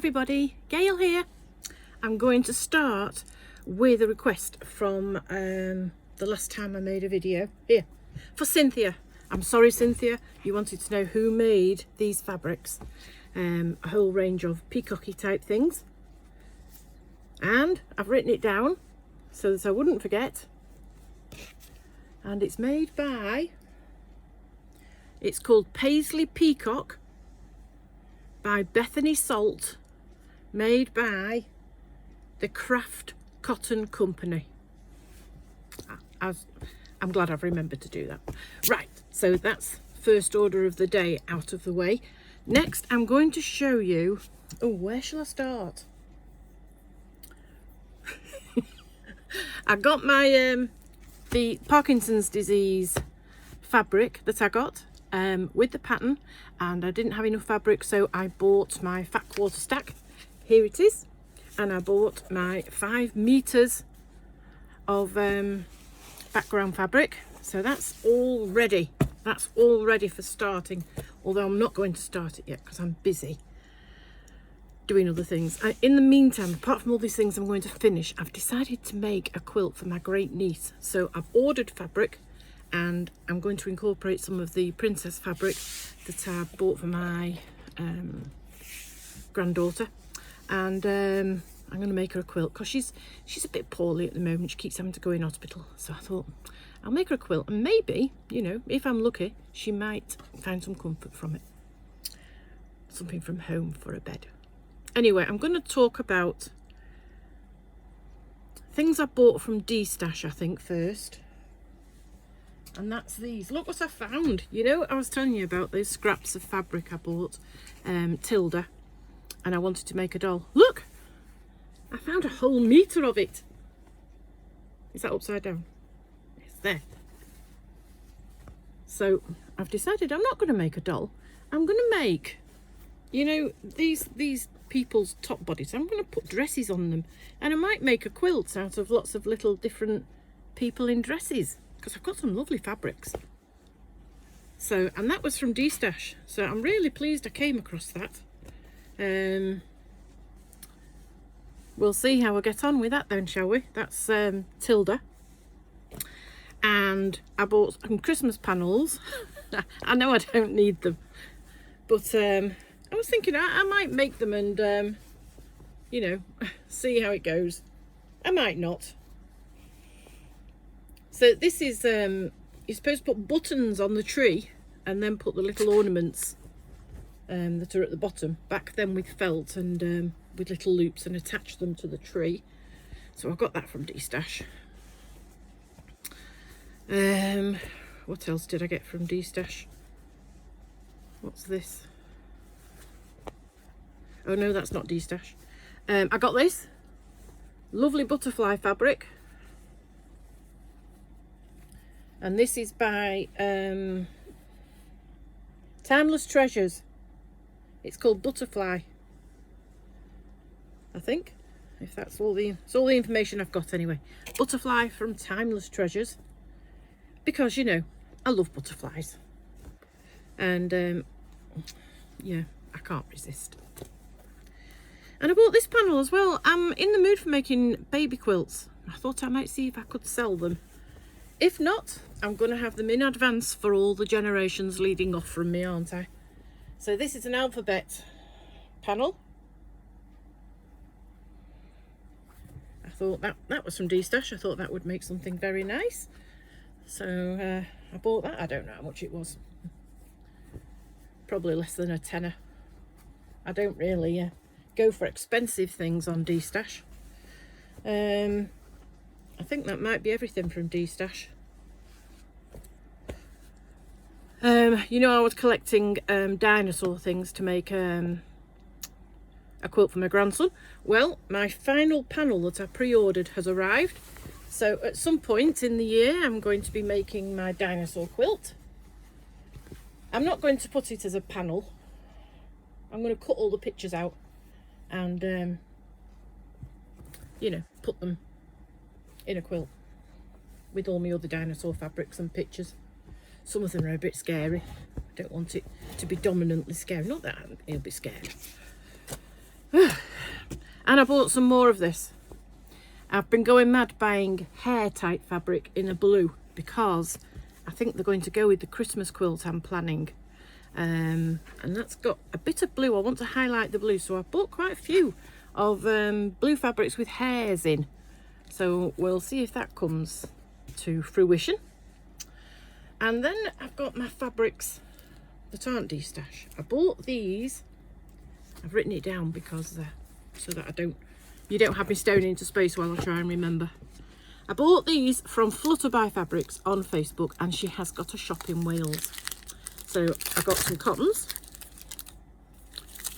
everybody, Gail here. I'm going to start with a request from the last time I made a video here for Cynthia. I'm sorry Cynthia, you wanted to know who made these fabrics, a whole range of peacocky type things, and I've written it down so that I wouldn't forget, and it's made by, it's called Paisley Peacock by Bethany Salt, made by the Craft Cotton Company. I'm glad I've remembered to do that. Right, so that's first order of the day out of the way. Next, I'm going to show you, oh, where shall I start? I got my the Parkinson's disease fabric that I got with the pattern, and I didn't have enough fabric, so I bought my fat quarter stack. Here it is. And I bought my 5 meters of background fabric, so that's all ready. That's all ready for starting, although I'm not going to start it yet because I'm busy doing other things. In the meantime, apart from all these things I'm going to finish, I've decided to make a quilt for my great niece. So I've ordered fabric, and I'm going to incorporate some of the princess fabric that I bought for my granddaughter, and I'm going to make her a quilt because she's a bit poorly at the moment. She keeps having to go in hospital, so I thought I'll make her a quilt, and maybe, you know, if I'm lucky, she might find some comfort from it, something from home for a bed. Anyway, I'm going to talk about things I bought from D-Stash, I think, first. And that's these. Look what I found. You know, I was telling you about those scraps of fabric I bought, Tilda, and I wanted to make a doll. Look! I found a whole meter of it. Is that upside down? It's there. So I've decided I'm not going to make a doll. I'm going to make, you know, these people's top bodies. I'm going to put dresses on them, and I might make a quilt out of lots of little different people in dresses, because I've got some lovely fabrics. So, and that was from D-Stash, so I'm really pleased I came across that. We'll see how I get on with that then, shall we? That's Tilda. And I bought some Christmas panels. I know I don't need them, but I was thinking I might make them and you know, see how it goes. I might not. So this is, you're supposed to put buttons on the tree and then put the little ornaments that are at the bottom, back them with felt and with little loops, and attach them to the tree. So I got that from D-Stash. What else did I get from D-Stash? What's this? Oh no, that's not D-Stash. I got this lovely butterfly fabric, and this is by Timeless Treasures. It's called Butterfly, I think, if that's all the, it's all the information I've got anyway. Butterfly from Timeless Treasures, because, you know, I love butterflies, and yeah, I can't resist. And I bought this panel as well. I'm in the mood for making baby quilts. I thought I might see if I could sell them. If not, I'm going to have them in advance for all the generations leading off from me, aren't I? So this is an alphabet panel. I thought that was from D-Stash. I thought that would make something very nice. So I bought that. I don't know how much it was. Probably less than a tenner. I don't really go for expensive things on D-Stash. I think that might be everything from D-Stash. You know, I was collecting dinosaur things to make a quilt for my grandson. Well, my final panel that I pre-ordered has arrived. So at some point in the year, I'm going to be making my dinosaur quilt. I'm not going to put it as a panel. I'm going to cut all the pictures out and, you know, put them in a quilt with all my other dinosaur fabrics and pictures. Some of them are a bit scary. I don't want it to be dominantly scary. Not that he'll be scared. And I bought some more of this. I've been going mad buying hair type fabric in a blue because I think they're going to go with the Christmas quilt I'm planning. And that's got a bit of blue. I want to highlight the blue, so I bought quite a few of blue fabrics with hairs in. So we'll see if that comes to fruition. And then I've got my fabrics that aren't de-stash. I bought these. I've written it down because so that you don't have me staring into space while I try and remember. I bought these from Flutterby Fabrics on Facebook, and she has got a shop in Wales. So I got some cottons,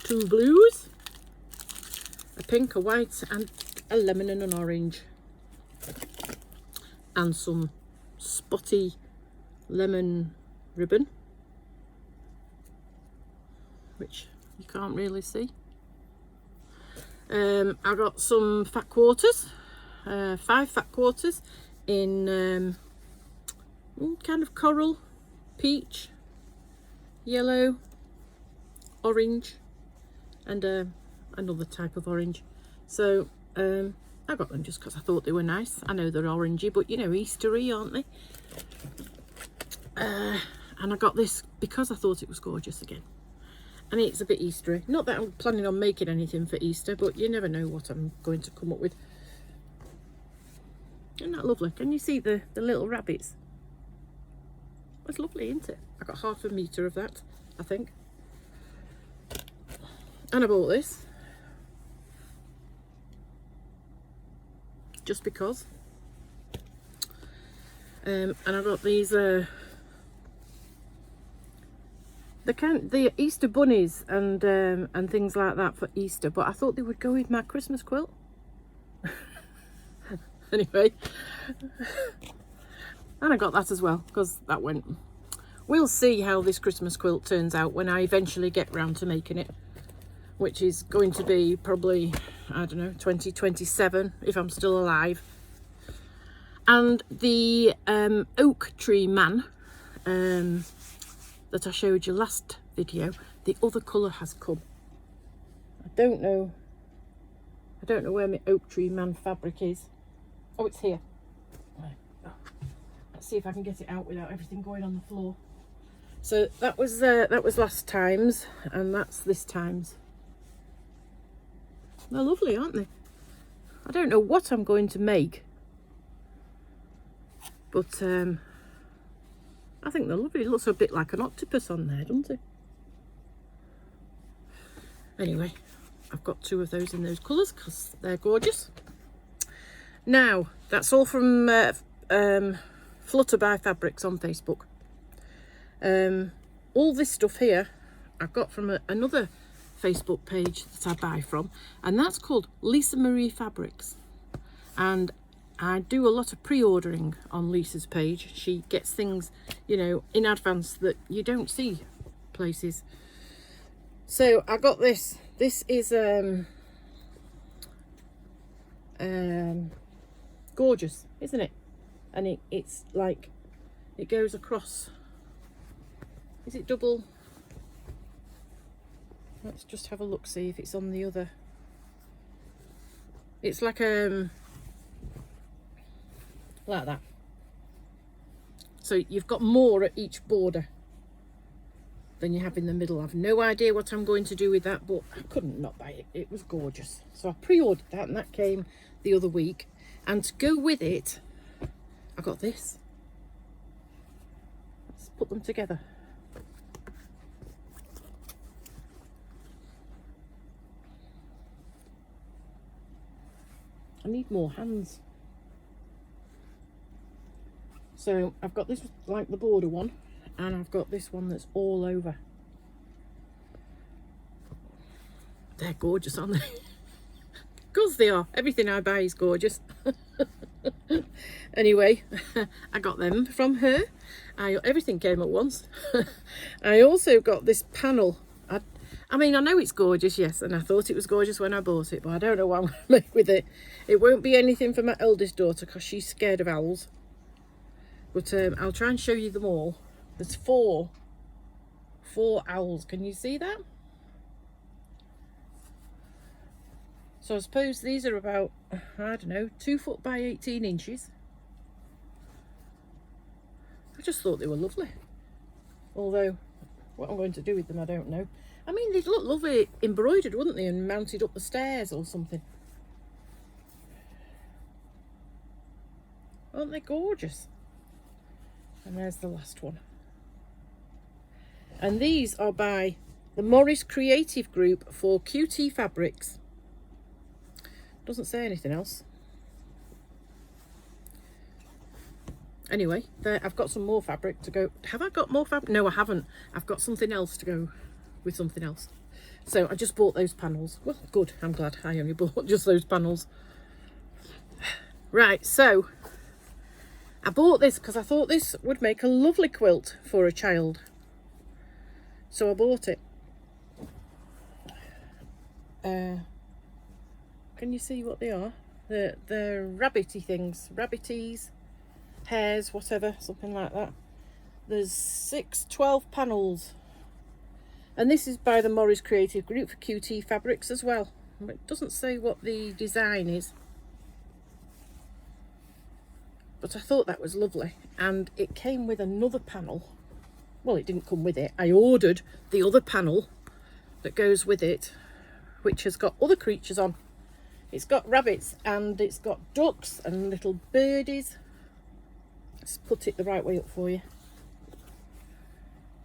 2 blues, a pink, a white, and a lemon and an orange, and some spotty lemon ribbon, which you can't really see. I got some fat quarters, 5 fat quarters in kind of coral, peach, yellow, orange, and another type of orange. So I got them just because I thought they were nice. I know they're orangey, but you know, Eastery, aren't they? And I got this because I thought it was gorgeous again. And it's a bit Eastery. Not that I'm planning on making anything for Easter, but you never know what I'm going to come up with. Isn't that lovely? Can you see the little rabbits? That's lovely, isn't it? I got 1/2 metre of that, I think. And I bought this. Just because. And I got these the Easter bunnies and things like that for Easter, but I thought they would go with my Christmas quilt. Anyway, and I got that as well because that went. We'll see how this Christmas quilt turns out when I eventually get round to making it, which is going to be probably, I don't know, 2027 if I'm still alive. And the oak tree man that I showed you last video, the other colour has come. I don't know where my oak tree man fabric is. Oh, it's here. Let's see if I can get it out without everything going on the floor. So that was last time's, and that's this time's. They're lovely, aren't they? I don't know what I'm going to make, but I think they're lovely. It looks a bit like an octopus on there, doesn't it? Anyway, I've got 2 of those in those colours because they're gorgeous. Now, that's all from Flutterby Fabrics on Facebook. All this stuff here I've got from another Facebook page that I buy from, and that's called Lisa Marie Fabrics. And I do a lot of pre-ordering on Lisa's page. She gets things, you know, in advance that you don't see places. So I got this. This is gorgeous, isn't it? And it's like, it goes across. Is it double? Let's just have a look, see if it's on the other. It's like like that. So you've got more at each border than you have in the middle. I've no idea what I'm going to do with that, but I couldn't not buy it. It was gorgeous. So I pre-ordered that, and that came the other week. And to go with it, I got this. Let's put them together. I need more hands. So I've got this like the border one, and I've got this one that's all over. They're gorgeous, aren't they? Of course they are. Everything I buy is gorgeous. Anyway, I got them from her. Everything came at once. I also got this panel. I mean, I know it's gorgeous, yes, and I thought it was gorgeous when I bought it, but I don't know what I'm going to make with it. It won't be anything for my eldest daughter because she's scared of owls. But I'll try and show you them all. There's four owls. Can you see that? So I suppose these are about, I don't know, 2 foot by 18 inches. I just thought they were lovely. Although, what I'm going to do with them, I don't know. I mean, they'd look lovely embroidered, wouldn't they? And mounted up the stairs or something. Aren't they gorgeous? And there's the last one. And these are by the Morris Creative Group for QT Fabrics. Doesn't say anything else. Anyway, there, I've got some more fabric to go. Have I got more fabric? No, I haven't. I've got something else to go with something else. So I just bought those panels. Well, good. I'm glad I only bought just those panels. Right, so I bought this because I thought this would make a lovely quilt for a child. So I bought it. Can you see what they are? They're rabbity things, rabbities, hairs, whatever, something like that. There's 12 panels. And this is by the Morris Creative Group for QT Fabrics as well. It doesn't say what the design is. But I thought that was lovely. And it came with another panel. Well, it didn't come with it. I ordered the other panel that goes with it, which has got other creatures on. It's got rabbits and it's got ducks and little birdies. Let's put it the right way up for you.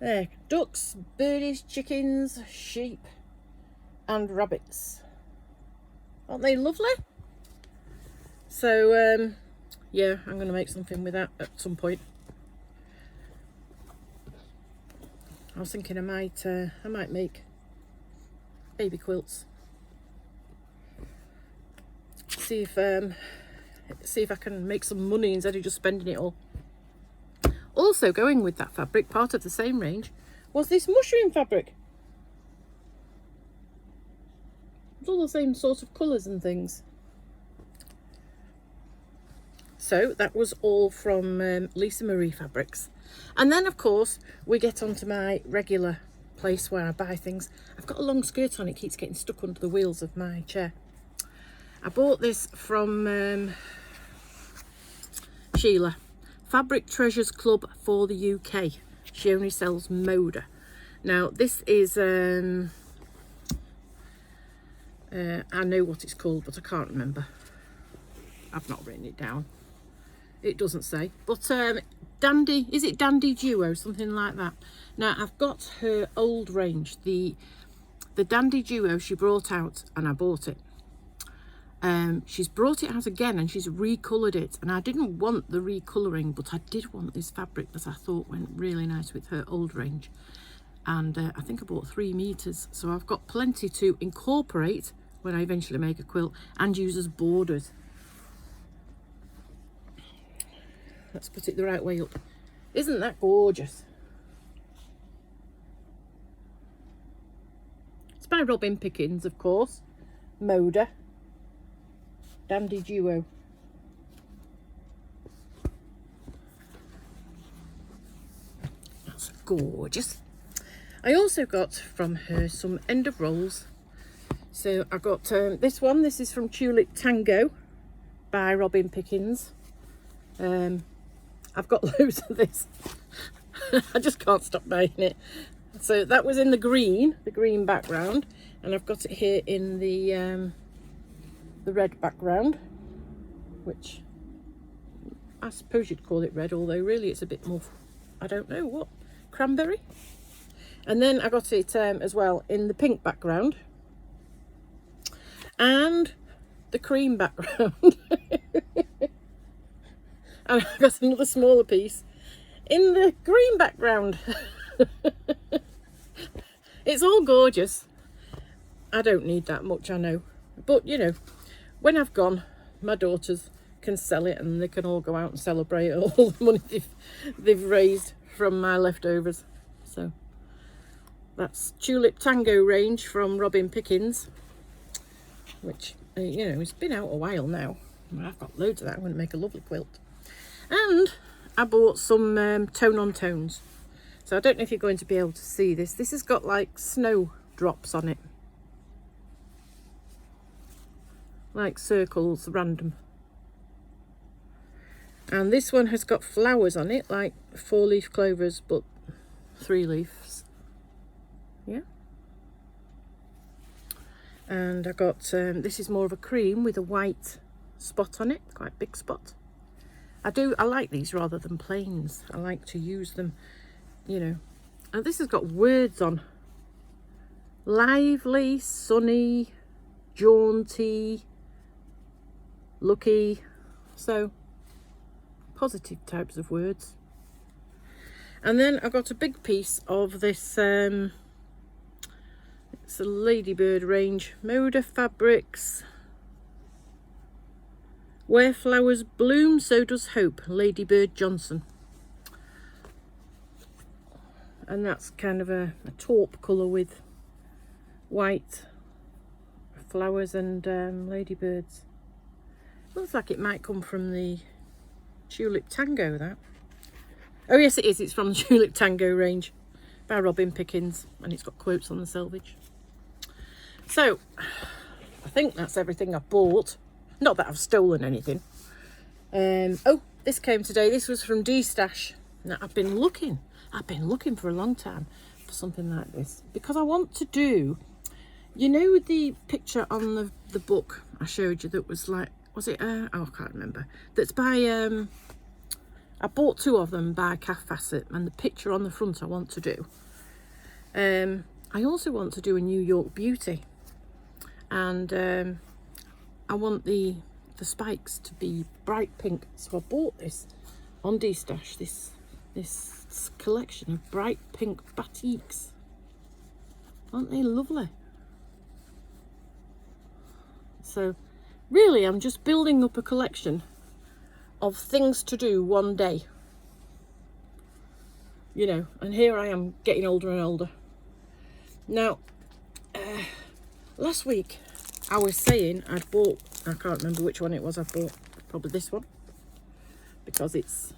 There, ducks, birdies, chickens, sheep and rabbits. Aren't they lovely? So, yeah, I'm going to make something with that at some point. I was thinking I might make baby quilts. See if I can make some money instead of just spending it all. Also going with that fabric, part of the same range, was this mushroom fabric. It's all the same sort of colours and things. So that was all from Lisa Marie Fabrics. And then of course we get onto my regular place where I buy things. I've got a long skirt on, it keeps getting stuck under the wheels of my chair. I bought this from Sheila, Fabric Treasures Club for the UK. She only sells Moda. Now this is, I know what it's called, but I can't remember. I've not written it down. It doesn't say. But Dandy, is it Dandy Duo? Something like that. Now I've got her old range, the Dandy Duo she brought out and I bought it. She's brought it out again and she's recoloured it, and I didn't want the recolouring, but I did want this fabric that I thought went really nice with her old range. And I think I bought 3 meters, so I've got plenty to incorporate when I eventually make a quilt and use as borders. Let's put it the right way up. Isn't that gorgeous? It's by Robin Pickens, of course. Moda. Dandy Duo. That's gorgeous. I also got from her some end of rolls. So I got this one. This is from Tulip Tango by Robin Pickens. I've got loads of this. I just can't stop buying it. So that was in the green background, and I've got it here in the red background, which I suppose you'd call it red, although really it's a bit more, I don't know what, cranberry. And then I got it as well in the pink background and the cream background. And I got another smaller piece in the green background. It's all gorgeous. I don't need that much, I know, but you know, when I've gone, my daughters can sell it and they can all go out and celebrate all the money they've raised from my leftovers. So that's Tulip Tango range from Robin Pickens, which you know, it's been out a while now. I've got loads of that. I'm going to make a lovely quilt. And I bought some tone on tones. So I don't know if you're going to be able to see this. This has got like snow drops on it. like circles, random. And this one has got flowers on it, like 4-leaf clovers, but 3 leaves. Yeah. And I got, this is more of a cream with a white spot on it, quite big spot. I like these rather than plains. I like to use them, you know. And this has got words on. Lively, sunny, jaunty, lucky. So, positive types of words. And then I got a big piece of this, it's a Ladybird range, Moda fabrics. Where flowers bloom, so does hope, Ladybird Johnson. And that's kind of a taupe colour with white flowers and ladybirds. Looks like it might come from the Tulip Tango, that. Oh yes it is, it's from the Tulip Tango range by Robin Pickens, and it's got quotes on the selvage. So, I think that's everything I bought. Not that I've stolen anything. Oh, this came today. This was from D-Stash. Now, I've been looking for a long time for something like this, because I want to do, you know, the picture on the book I showed you that was like, was it, oh, I can't remember. That's by, I bought 2 of them by Calf Fassett, and the picture on the front I want to do. I also want to do a New York Beauty, and I want the spikes to be bright pink, so I bought this on D-Stash, this collection of bright pink batiks. Aren't they lovely? So really I'm just building up a collection of things to do one day, you know, and here I am getting older and older. Now last week I was saying I'd bought, I can't remember which one it was I bought, probably this one, because it's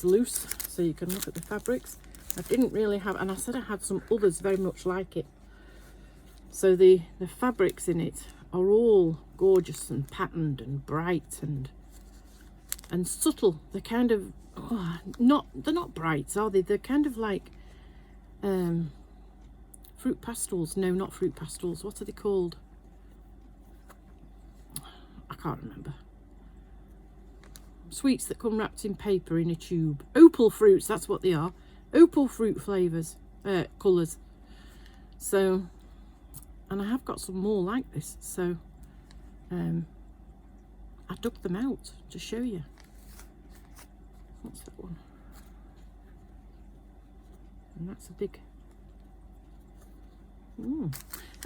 loose so you can look at the fabrics. I didn't really have, and I said I had some others very much like it. So the fabrics in it are all gorgeous and patterned and bright and subtle. They're kind of, they're not bright, are they? They're kind of like fruit pastels. No, not fruit pastels. What are they called? I can't remember. Sweets that come wrapped in paper in a tube. Opal fruits, that's what they are. Opal fruit flavours, colours. So, and I have got some more like this, so I dug them out to show you. What's that one? And that's a big...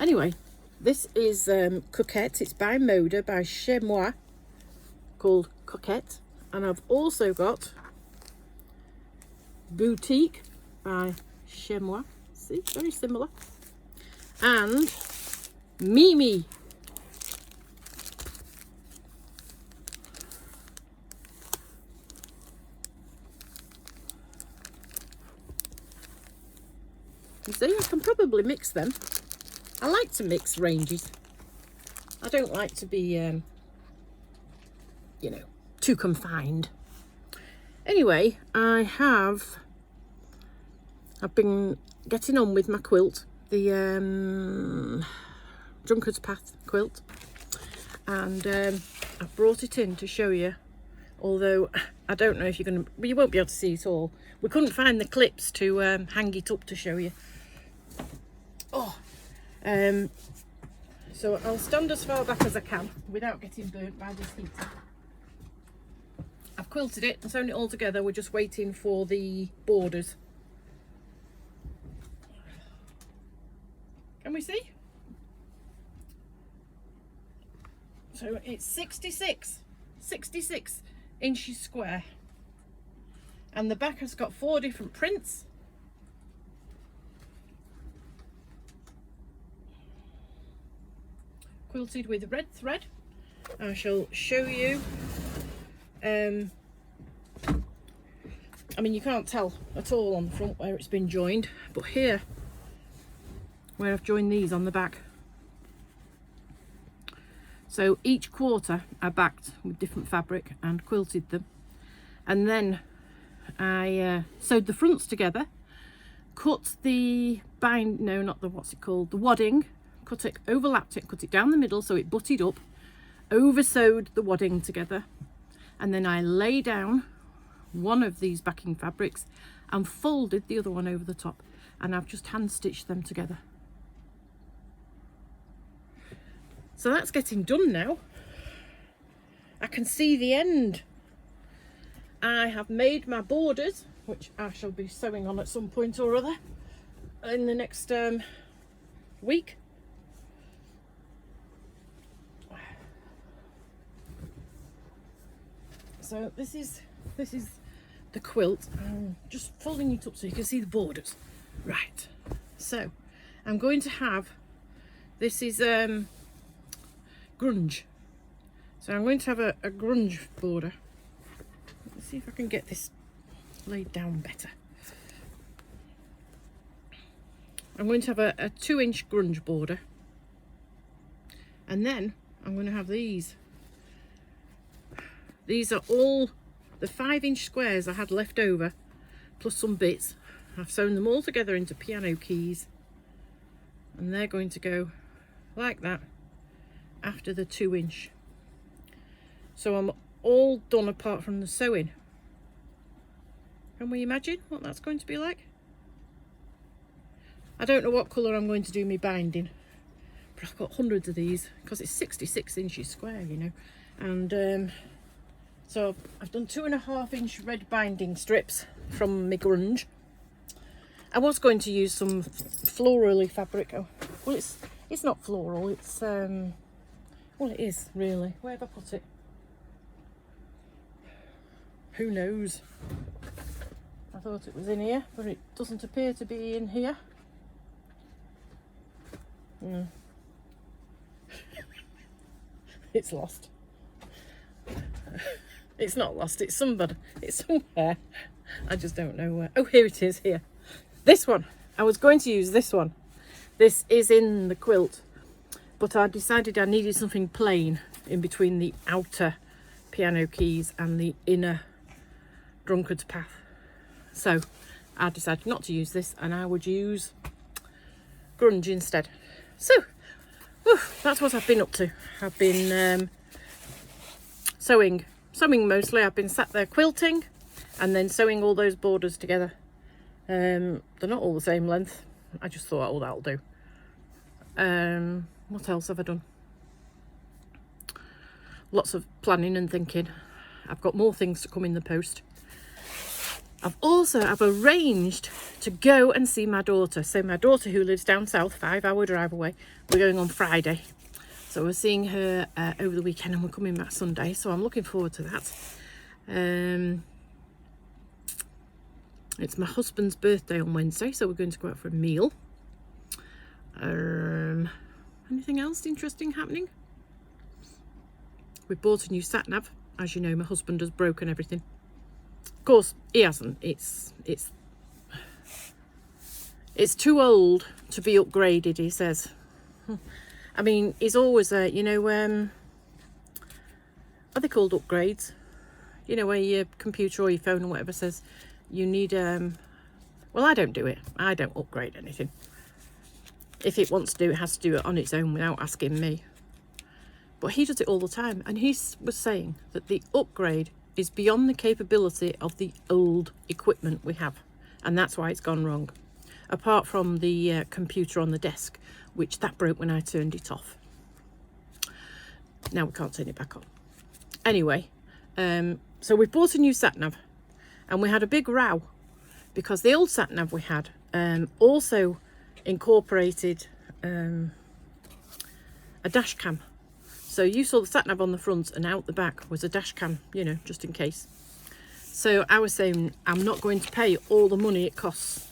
Anyway, this is Coquette. It's by Moda, by Chez Moi, called Coquette. And I've also got Boutique by Chez Moi. See, very similar. And Mimi. You see, I can probably mix them. I like to mix ranges. I don't like to be, you know, too confined. Anyway, I've been getting on with my quilt, the Drunkard's Path quilt, and I brought it in to show you, although I don't know if you're going to, you won't be able to see it all. We couldn't find the clips to hang it up to show you. So I'll stand as far back as I can without getting burnt by this heater. I've quilted it and sewn it all together. We're just waiting for the borders. Can we see? So it's 66 inches square, and the back has got 4 different prints. Quilted with red thread. I shall show you. I mean, you can't tell at all on the front where it's been joined, but here, where I've joined these on the back. So each quarter I backed with different fabric and quilted them, and then I sewed the fronts together, cut the the wadding, cut it, overlapped it, cut it down the middle so it butted up, over sewed the wadding together, and then I lay down one of these backing fabrics and folded the other one over the top, and I've just hand stitched them together. So that's getting done now. I can see the end. I have made my borders, which I shall be sewing on at some point or other in the next week. So this is the quilt. I'm just folding it up so you can see the borders. Right, so I'm going to have, this is grunge. So I'm going to have a grunge border. Let's see if I can get this laid down better. I'm going to have a 2-inch grunge border, and then I'm going to have these. These are all the 5-inch squares I had left over, plus some bits. I've sewn them all together into piano keys, and they're going to go like that after the 2-inch. So I'm all done apart from the sewing. Can we imagine what that's going to be like? I don't know what colour I'm going to do my binding, but I've got hundreds of these because it's 66 inches square, you know. And so I've done 2.5-inch red binding strips from my grunge. I was going to use some florally fabric. Oh, well, it's not floral. It's well, it is really. Where have I put it? Who knows? I thought it was in here, but it doesn't appear to be in here. No. It's lost. It's not lost, it's somewhere. I just don't know where. Oh, here it is, here. This one. I was going to use this one. This is in the quilt, but I decided I needed something plain in between the outer piano keys and the inner Drunkard's path. So I decided not to use this, and I would use grunge instead. So that's what I've been up to. I've been sewing mostly. I've been sat there quilting and then sewing all those borders together. They're not all the same length. I just thought, oh, that'll do. What else have I done? Lots of planning and thinking. I've got more things to come in the post. I've arranged to go and see my daughter. So my daughter, who lives down south, 5-hour drive away, we're going on Friday. So we're seeing her over the weekend, and we're coming back Sunday. So I'm looking forward to that. It's my husband's birthday on Wednesday, so we're going to go out for a meal. Anything else interesting happening? We bought a new sat-nav. As you know, my husband has broken everything. Of course, he hasn't. It's too old to be upgraded, he says. I mean, he's always are they called upgrades? You know, where your computer or your phone or whatever says you need well, I don't do it. I don't upgrade anything. If it wants to do it, has to do it on its own without asking me. But he does it all the time, and he was saying that the upgrade is beyond the capability of the old equipment we have, and that's why it's gone wrong. Apart from the computer on the desk, which that broke when I turned it off. Now we can't turn it back on. Anyway, so we bought a new sat-nav, and we had a big row because the old sat-nav we had also incorporated a dash cam. So you saw the sat-nav on the front, and out the back was a dash cam, you know, just in case. So I was saying I'm not going to pay all the money it costs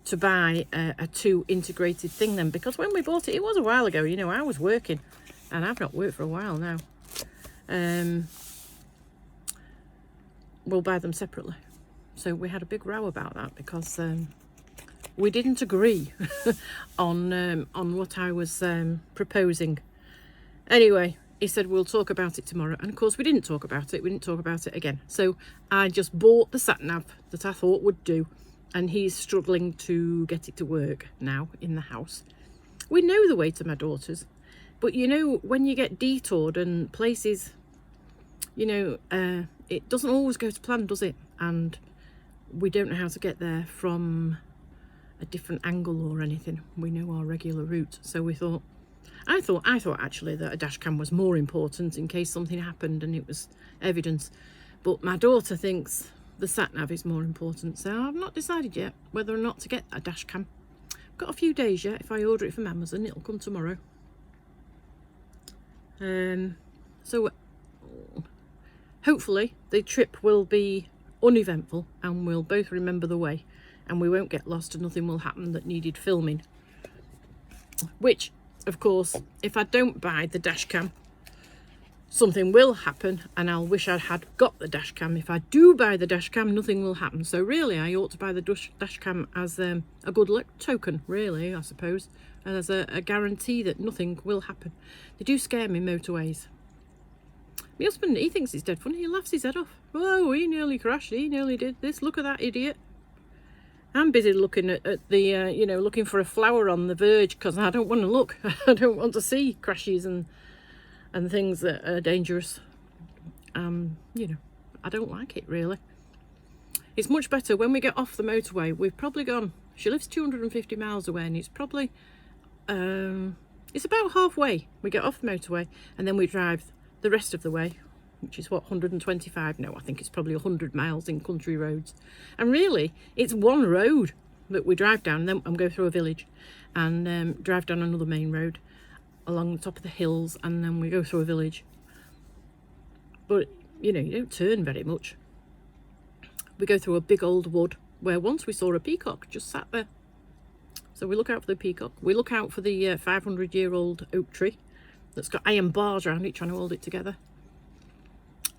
to buy a 2 integrated thing then, because when we bought it, it was a while ago, you know, I was working, and I've not worked for a while now. We'll buy them separately. So we had a big row about that because we didn't agree on what I was proposing. Anyway, he said, we'll talk about it tomorrow. And of course, we didn't talk about it. We didn't talk about it again. So I just bought the sat-nav that I thought would do. And he's struggling to get it to work now in the house. We know the way to my daughter's. But, you know, when you get detoured and places, you know, it doesn't always go to plan, does it? And we don't know how to get there from a different angle or anything. We know our regular route. So we thought, I thought actually that a dash cam was more important in case something happened and it was evidence. But my daughter thinks the sat-nav is more important. So I've not decided yet whether or not to get a dash cam. I've got a few days yet. If I order it from Amazon, it'll come tomorrow. So hopefully the trip will be uneventful and we'll both remember the way and we won't get lost and nothing will happen that needed filming. Which, of course, if I don't buy the dash cam, something will happen and I'll wish I had got the dash cam. If I do buy the dash cam, nothing will happen. So really, I ought to buy the dash cam as a good token, really, I suppose, and as a guarantee that nothing will happen. They do scare me, motorways. My husband, he thinks it's dead funny. He laughs his head off. Oh, he nearly crashed. He nearly did this. Look at that idiot. I'm busy looking at the, you know, looking for a flower on the verge because I don't want to look. I don't want to see crashes and things that are dangerous. You know, I don't like it, really. It's much better when we get off the motorway. We've probably gone, she lives 250 miles away and it's probably, it's about halfway. We get off the motorway and then we drive the rest of the way, which is what, 125? No, I think it's probably 100 miles in country roads. And really, it's one road that we drive down and go through a village and drive down another main road along the top of the hills, and then we go through a village. But, you know, you don't turn very much. We go through a big old wood where once we saw a peacock just sat there. So we look out for the peacock. We look out for the 500-year-old oak tree that's got iron bars around it trying to hold it together.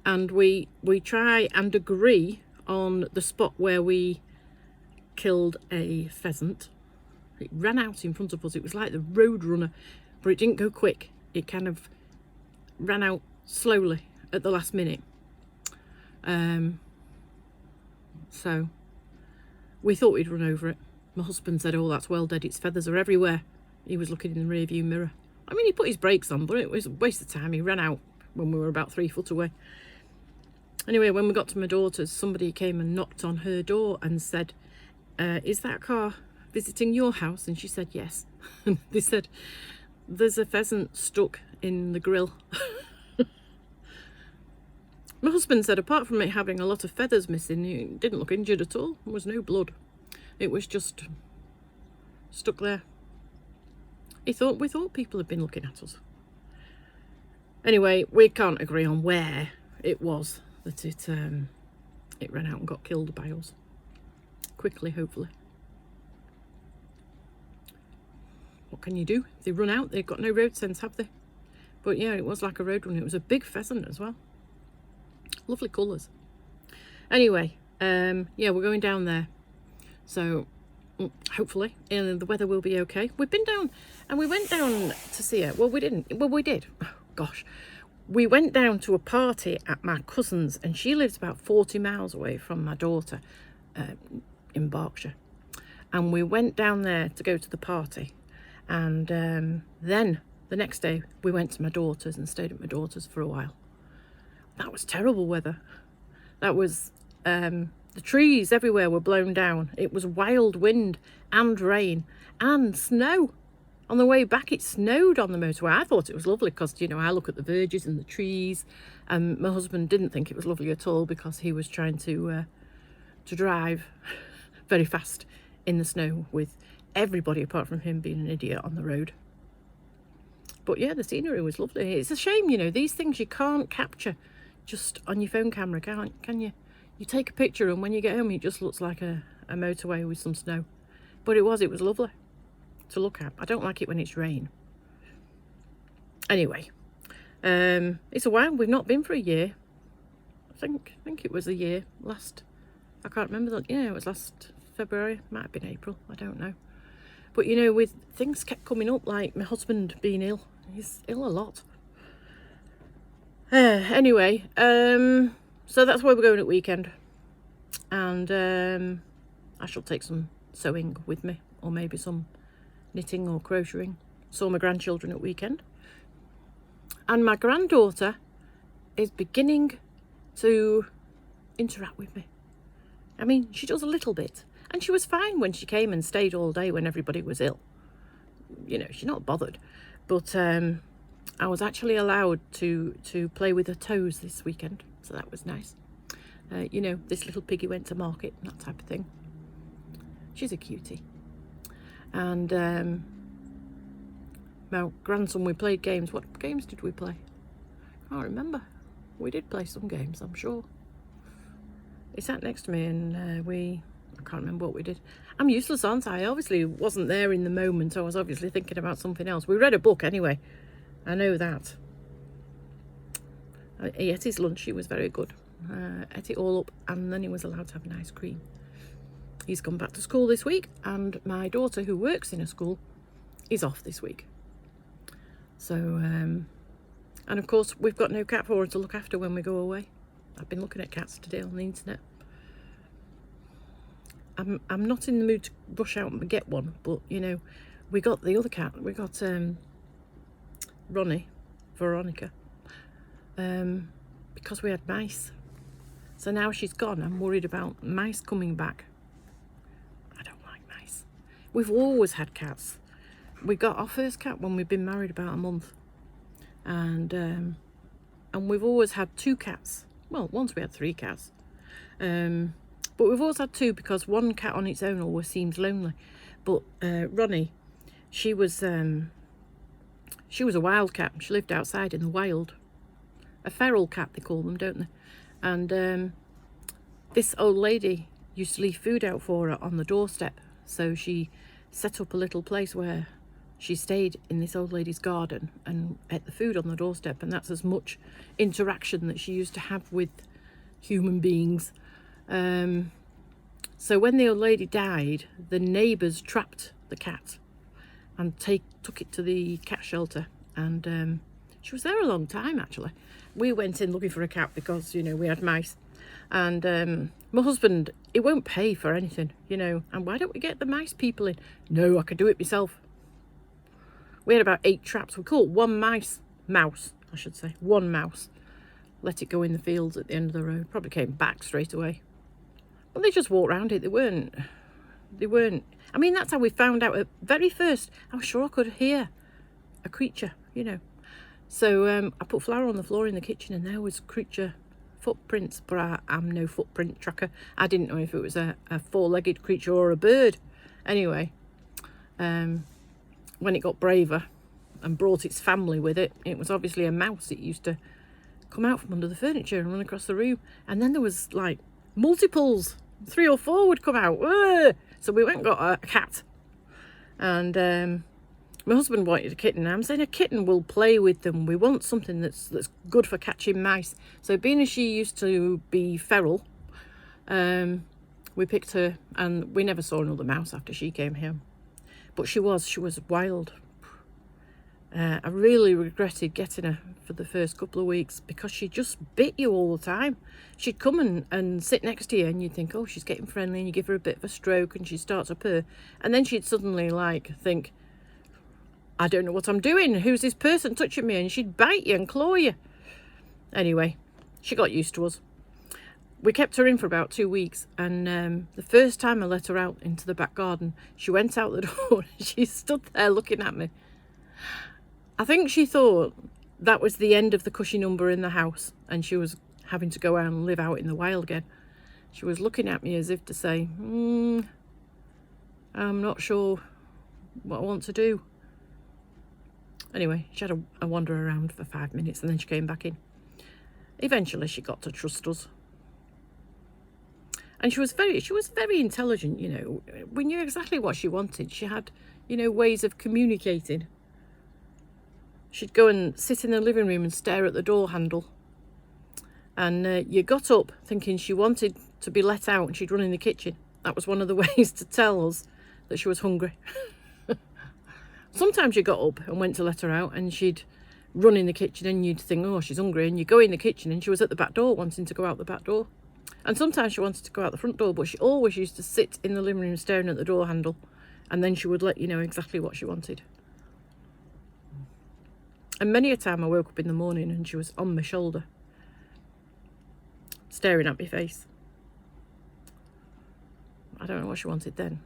And we try and agree on the spot where we killed a pheasant. It ran out in front of us. It was like the road runner, but it didn't go quick. It kind of ran out slowly at the last minute. So we thought we'd run over it. My husband said, oh, that's well dead. Its feathers are everywhere. He was looking in the rear view mirror. I mean, he put his brakes on, but it was a waste of time. He ran out when we were about 3 foot away. Anyway, when we got to my daughter's, somebody came and knocked on her door and said, is that car visiting your house? And she said, yes. And they said, there's a pheasant stuck in the grill. My husband said, apart from it having a lot of feathers missing, it didn't look injured at all. There was no blood. It was just stuck there. We thought people had been looking at us. Anyway, we can't agree on where it was that it ran out and got killed by us. Quickly, hopefully. What can you do? If they run out, they've got no road sense, have they? But yeah, it was like a road run. It was a big pheasant as well. Lovely colours. Anyway, yeah, we're going down there. So hopefully the weather will be okay. We've been down and we went down to see her. Well, we didn't. Well, we did. Oh, gosh. We went down to a party at my cousin's, and she lives about 40 miles away from my daughter in Berkshire. And we went down there to go to the party. And then the next day we went to my daughter's and stayed at my daughter's for a while. That was terrible weather. That was, the trees everywhere were blown down. It was wild wind and rain and snow. On the way back, it snowed on the motorway. I thought it was lovely because, you know, I look at the verges and the trees, and my husband didn't think it was lovely at all because he was trying to drive very fast in the snow with everybody apart from him being an idiot on the road. But yeah, the scenery was lovely. It's a shame, you know, these things you can't capture just on your phone camera, can you? You take a picture and when you get home, it just looks like a motorway with some snow. But it was lovely to look at. I don't like it when it's rain. Anyway, it's a while. We've not been for a year. I think it was a year last. I can't remember that. Yeah, it was last February. Might have been April. I don't know. But you know, with things kept coming up, like my husband being ill. He's ill a lot. Anyway, so that's where we're going at weekend. And I shall take some sewing with me, or maybe some knitting or crocheting. Saw my grandchildren at weekend. And my granddaughter is beginning to interact with me. I mean, she does a little bit. And she was fine when she came and stayed all day when everybody was ill. You know, she's not bothered. But I was actually allowed to play with her toes this weekend. So that was nice. You know, this little piggy went to market, that type of thing. She's a cutie. And my grandson, we played games. What games did we play? I can't remember. We did play some games, I'm sure. He sat next to me and I can't remember what we did. I'm useless, aren't I? I obviously wasn't there in the moment. I was obviously thinking about something else. We read a book anyway. I know that. He ate his lunch. He was very good. Ate it all up, and then he was allowed to have an ice cream. He's gone back to school this week, and my daughter, who works in a school, is off this week. So, and of course, we've got no cat for her to look after when we go away. I've been looking at cats today on the internet. I'm not in the mood to rush out and get one, but you know, we got the other cat. We got Veronica, because we had mice. So now she's gone, I'm worried about mice coming back. I don't like mice. We've always had cats. We got our first cat when we've been married about a month, and we've always had 2 cats. Well, once we had 3 cats. But we've always had 2 because one cat on its own always seems lonely. But Ronnie, she was a wild cat. She lived outside in the wild. A feral cat, they call them, don't they? And this old lady used to leave food out for her on the doorstep. So she set up a little place where she stayed in this old lady's garden and ate the food on the doorstep. And that's as much interaction that she used to have with human beings. So when the old lady died, the neighbours trapped the cat and took it to the cat shelter. And she was there a long time, actually. We went in looking for a cat because, you know, we had mice. And my husband, he won't pay for anything, you know. And why don't we get the mice people in? No, I can do it myself. We had about 8 traps. We caught one mouse, I should say. One mouse. Let it go in the fields at the end of the road. Probably came back straight away. But they just walked around it. They weren't. I mean, that's how we found out at very first. I was sure I could hear a creature, you know. So I put flour on the floor in the kitchen, and there was creature footprints, but I'm no footprint tracker. I didn't know if it was a 4-legged creature or a bird. Anyway, when it got braver and brought its family with it, it was obviously a mouse. It used to come out from under the furniture and run across the room. And then there was like multiples, 3 or 4 would come out. So we went and got a cat. And my husband wanted a kitten. I'm saying a kitten will play with them. We want something that's good for catching mice. So being as she used to be feral, we picked her, and we never saw another mouse after she came home. But she was wild. I really regretted getting her for the first couple of weeks because she just bit you all the time. She'd come and sit next to you, and you'd think, oh, she's getting friendly, and you give her a bit of a stroke and she starts to purr. And then she'd suddenly think, I don't know what I'm doing. Who's this person touching me? And she'd bite you and claw you. Anyway, she got used to us. We kept her in for about 2 weeks, and the first time I let her out into the back garden, she went out the door and she stood there looking at me. I think she thought that was the end of the cushy number in the house, and she was having to go out and live out in the wild again. She was looking at me as if to say, I'm not sure what I want to do. Anyway, she had a wander around for 5 minutes, and then she came back in. Eventually, she got to trust us. And she was very intelligent, you know. We knew exactly what she wanted. She had, you know, ways of communicating. She'd go and sit in the living room and stare at the door handle. And you got up thinking she wanted to be let out, and she'd run in the kitchen. That was one of the ways to tell us that she was hungry. Sometimes you got up and went to let her out, and she'd run in the kitchen and you'd think, oh, she's hungry, and you go in the kitchen and she was at the back door wanting to go out the back door. And sometimes she wanted to go out the front door, but she always used to sit in the living room staring at the door handle, and then she would let you know exactly what she wanted. And many a time I woke up in the morning and she was on my shoulder, staring at my face. I don't know what she wanted then.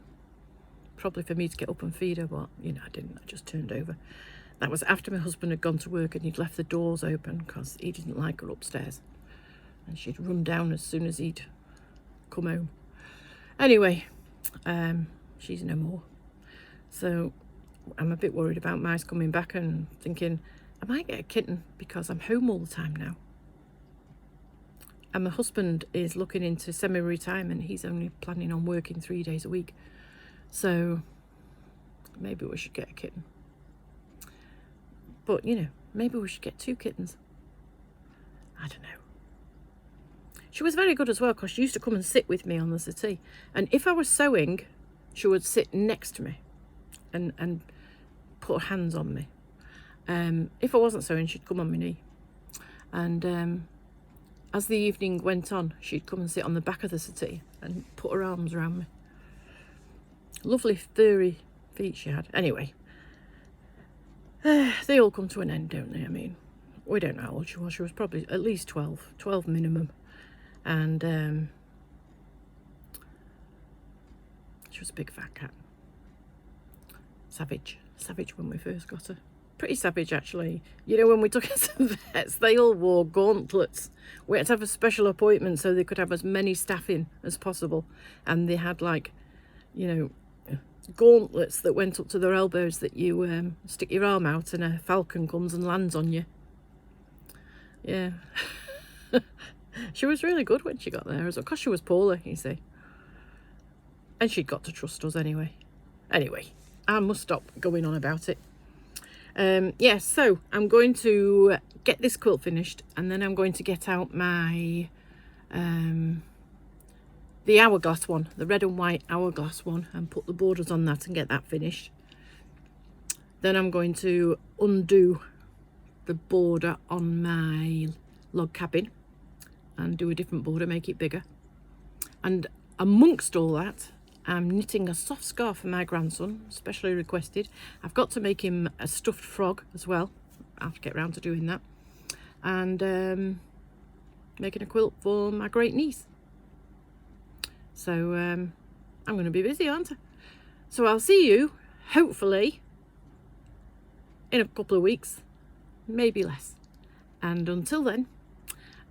Probably for me to get up and feed her, but, you know, I didn't. I just turned over. That was after my husband had gone to work and he'd left the doors open because he didn't like her upstairs. And she'd run down as soon as he'd come home. Anyway, she's no more. So I'm a bit worried about mice coming back and thinking, I might get a kitten because I'm home all the time now. And my husband is looking into semi-retirement. He's only planning on working 3 days a week. So maybe we should get a kitten. But, you know, maybe we should get 2 kittens. I don't know. She was very good as well because she used to come and sit with me on the settee. And if I was sewing, she would sit next to me and put her hands on me. If I wasn't sewing, she'd come on my knee. And as the evening went on, she'd come and sit on the back of the settee and put her arms around me. Lovely furry feet she had. Anyway, they all come to an end, don't they? I mean, we don't know how old she was. She was probably at least 12 minimum. And she was a big fat cat. Savage when we first got her. Pretty savage, actually. You know, when we took her to the vets, they all wore gauntlets. We had to have a special appointment so they could have as many staff in as possible. And they had, like, you know, gauntlets that went up to their elbows that you stick your arm out and a falcon comes and lands on you. Yeah. She was really good when she got there, as well, because she was poorly, you see. And she'd got to trust us anyway. Anyway, I must stop going on about it. Yeah, so I'm going to get this quilt finished, and then I'm going to get out my the hourglass one, the red and white hourglass one, and put the borders on that and get that finished. Then I'm going to undo the border on my log cabin and do a different border, make it bigger. And amongst all that, I'm knitting a soft scarf for my grandson, specially requested. I've got to make him a stuffed frog as well. I have to get around to doing that. And making a quilt for my great niece. So I'm going to be busy, aren't I? So I'll see you, hopefully, in a couple of weeks, maybe less. And until then,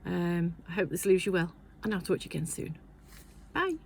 I hope this leaves you well, and I'll talk to you again soon. Bye.